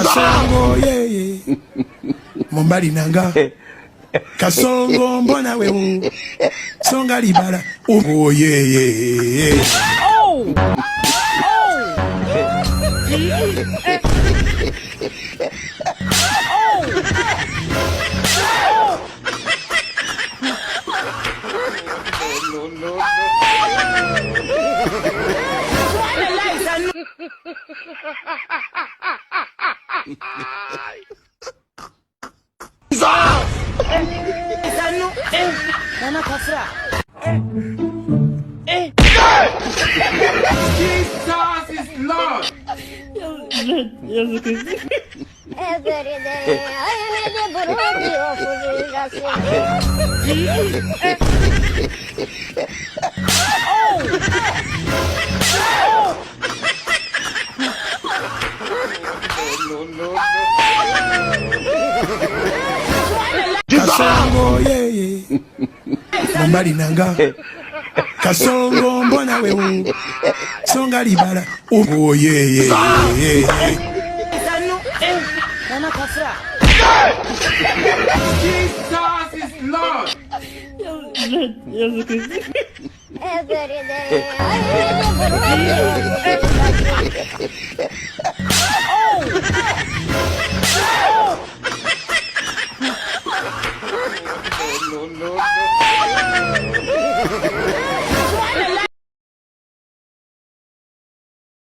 Kasongo ye Mombali nanga Kasongo mbona wewe Songa libala oh ye oh no. Mama kafra. Jesus is Lord. No. Kasongo ye Mombali nanga Kasongo mbona wewe Songa libala oh ye Mama kafra. Jesus is Lord.